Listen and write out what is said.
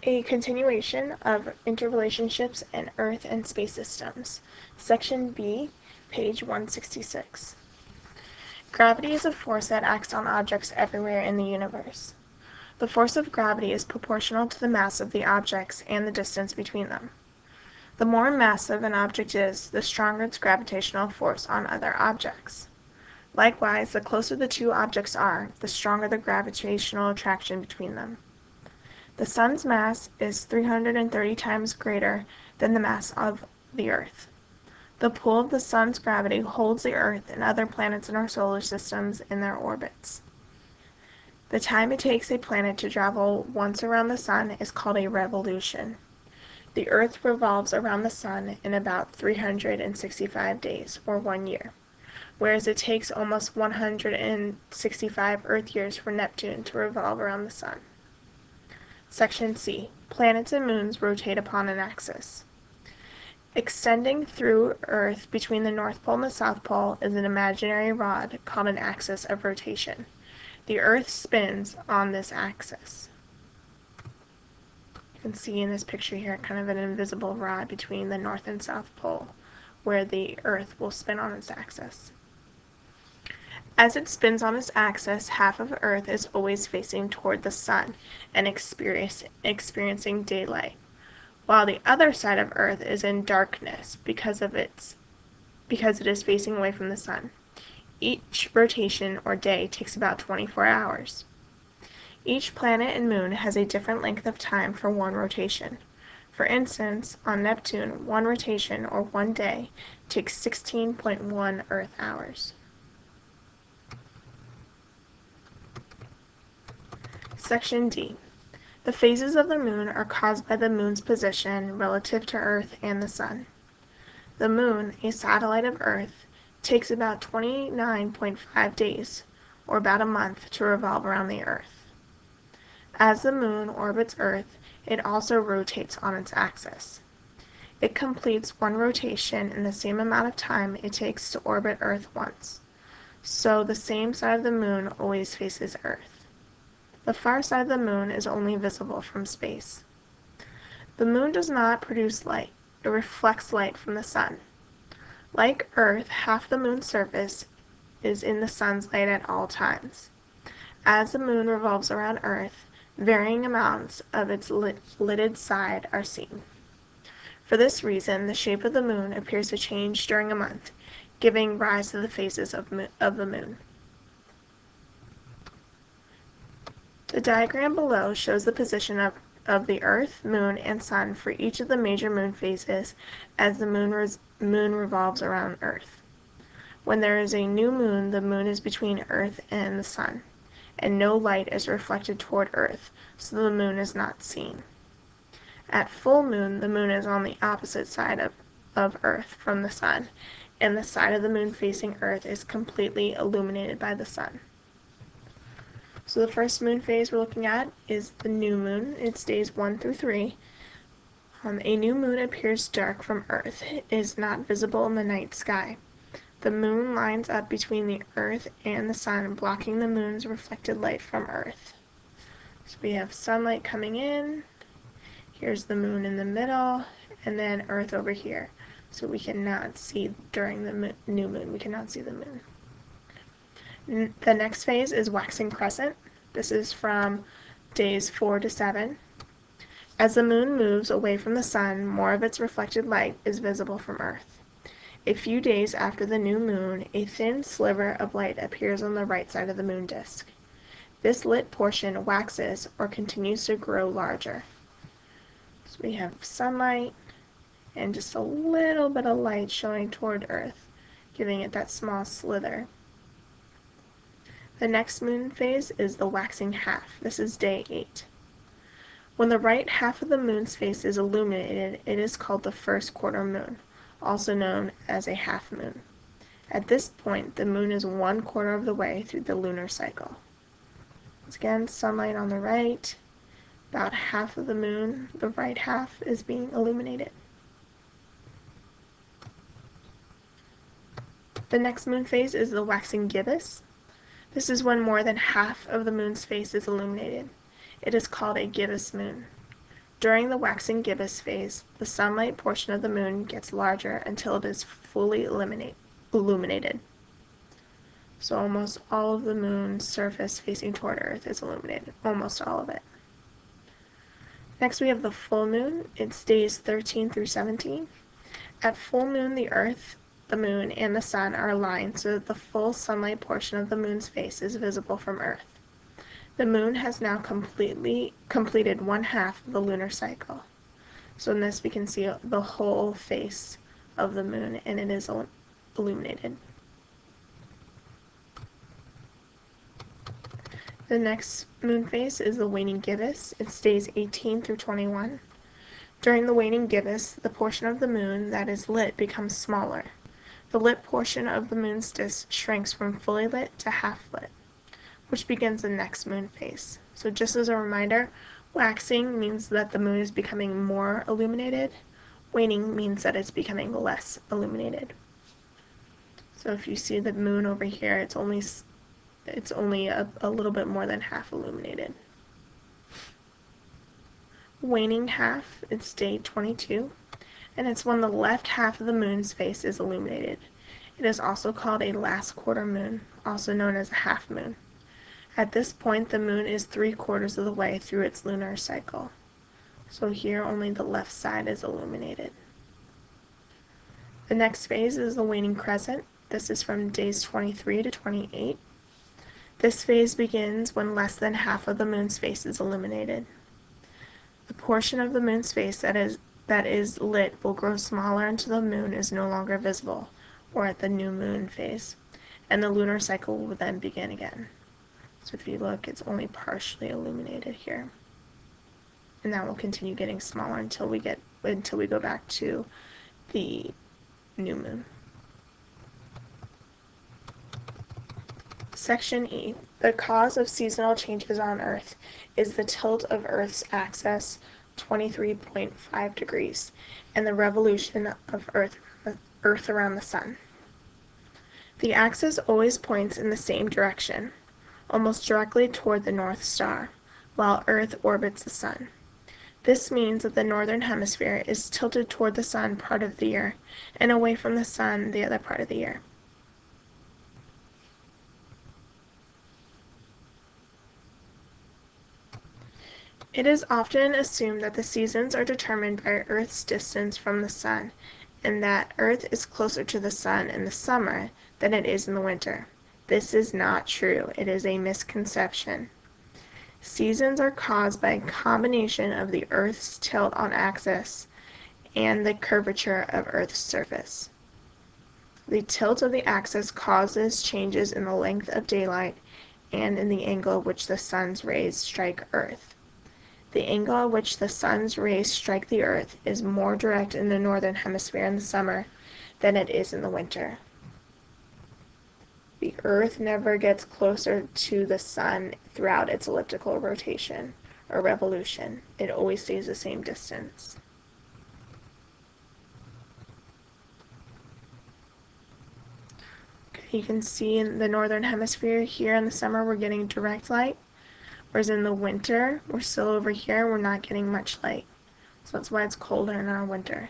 A continuation of interrelationships in Earth and space systems. Section B, page 166. Gravity is a force that acts on objects everywhere in the universe. The force of gravity is proportional to the mass of the objects and the distance between them. The more massive an object is, the stronger its gravitational force on other objects. Likewise, the closer the two objects are, the stronger the gravitational attraction between them. The Sun's mass is 330 times greater than the mass of the Earth. The pull of the Sun's gravity holds the Earth and other planets in our solar systems in their orbits. The time it takes a planet to travel once around the Sun is called a revolution. The Earth revolves around the Sun in about 365 days, or 1 year, whereas it takes almost 165 Earth years for Neptune to revolve around the Sun. Section C. Planets and moons rotate upon an axis. Extending through Earth between the North Pole and the South Pole is an imaginary rod called an axis of rotation. The Earth spins on this axis. You can see in this picture here kind of an invisible rod between the North and South Pole where the Earth will spin on its axis. As it spins on its axis, half of Earth is always facing toward the Sun and experiencing daylight, while the other side of Earth is in darkness because it is facing away from the Sun. Each rotation or day takes about 24 hours. Each planet and moon has a different length of time for one rotation. For instance, on Neptune, one rotation or 1 day takes 16.1 Earth hours. Section D. The phases of the moon are caused by the moon's position relative to Earth and the Sun. The moon, a satellite of Earth, takes about 29.5 days, or about a month, to revolve around the Earth. As the moon orbits Earth, it also rotates on its axis. It completes one rotation in the same amount of time it takes to orbit Earth once, so the same side of the moon always faces Earth. The far side of the moon is only visible from space. The moon does not produce light. It reflects light from the Sun. Like Earth, half the moon's surface is in the Sun's light at all times. As the moon revolves around Earth, varying amounts of its lidded side are seen. For this reason, the shape of the moon appears to change during a month, giving rise to the phases of the moon. The diagram below shows the position of the Earth, Moon, and Sun for each of the major moon phases as the moon revolves around Earth. When there is a new moon, the moon is between Earth and the Sun, and no light is reflected toward Earth, so the moon is not seen. At full moon, the moon is on the opposite side of Earth from the Sun, and the side of the moon facing Earth is completely illuminated by the Sun. So the first moon phase we're looking at is the new moon. It's days 1 through 3. A new moon appears dark from Earth. It is not visible in the night sky. The moon lines up between the Earth and the Sun, blocking the moon's reflected light from Earth. So we have sunlight coming in. Here's the moon in the middle, and then Earth over here. So we cannot see during the new moon. We cannot see the moon. The next phase is waxing crescent. This is from days 4 to 7. As the moon moves away from the Sun, more of its reflected light is visible from Earth. A few days after the new moon, a thin sliver of light appears on the right side of the moon disk. This lit portion waxes or continues to grow larger. So we have sunlight and just a little bit of light showing toward Earth, giving it that small slither. The next moon phase is the waxing half. This is day 8. When the right half of the moon's face is illuminated, it is called the first quarter moon, also known as a half moon. At this point, the moon is 1/4 of the way through the lunar cycle. Once again, sunlight on the right, about half of the moon, the right half, is being illuminated. The next moon phase is the waxing gibbous. This is when more than half of the moon's face is illuminated. It is called a gibbous moon. During the waxing gibbous phase, the sunlight portion of the moon gets larger until it is fully illuminated. So almost all of the moon's surface facing toward Earth is illuminated, almost all of it. Next we have the full moon. It's days 13 through 17. At full moon, the Earth, the moon, and the sun are aligned so that the full sunlight portion of the moon's face is visible from Earth. The moon has now completed one half of the lunar cycle. So in this we can see the whole face of the moon, and it is illuminated. The next moon phase is the waning gibbous. It's days 18 through 21. During the waning gibbous, the portion of the moon that is lit becomes smaller. The lit portion of the moon's disk shrinks from fully lit to half lit, which begins the next moon phase. So just as a reminder, waxing means that the moon is becoming more illuminated. Waning means that it's becoming less illuminated. So if you see the moon over here, it's only a little bit more than half illuminated. Waning half, it's day 22, and it's when the left half of the moon's face is illuminated. It is also called a last quarter moon, also known as a half moon. At this point, the moon is 3/4 of the way through its lunar cycle. So here, only the left side is illuminated. The next phase is the waning crescent. This is from days 23 to 28. This phase begins when less than half of the moon's face is illuminated. The portion of the moon's face that is lit will grow smaller until the moon is no longer visible, or at the new moon phase, and the lunar cycle will then begin again. So if you look, it's only partially illuminated here. And that will continue getting smaller until we go back to the new moon. Section E. The cause of seasonal changes on Earth is the tilt of Earth's axis 23.5 degrees and the revolution of Earth around the sun. The axis always points in the same direction, almost directly toward the North Star, while Earth orbits the sun. This means that the northern hemisphere is tilted toward the sun part of the year and away from the sun the other part of the year. It is often assumed that the seasons are determined by Earth's distance from the sun, and that Earth is closer to the sun in the summer than it is in the winter. This is not true. It is a misconception. Seasons are caused by a combination of the Earth's tilt on axis and the curvature of Earth's surface. The tilt of the axis causes changes in the length of daylight and in the angle at which the sun's rays strike Earth. The angle at which the sun's rays strike the Earth is more direct in the northern hemisphere in the summer than it is in the winter. The Earth never gets closer to the sun throughout its elliptical rotation or revolution. It always stays the same distance. Okay, you can see in the northern hemisphere here in the summer we're getting direct light. Whereas in the winter, we're still over here, we're not getting much light. So that's why it's colder in our winter.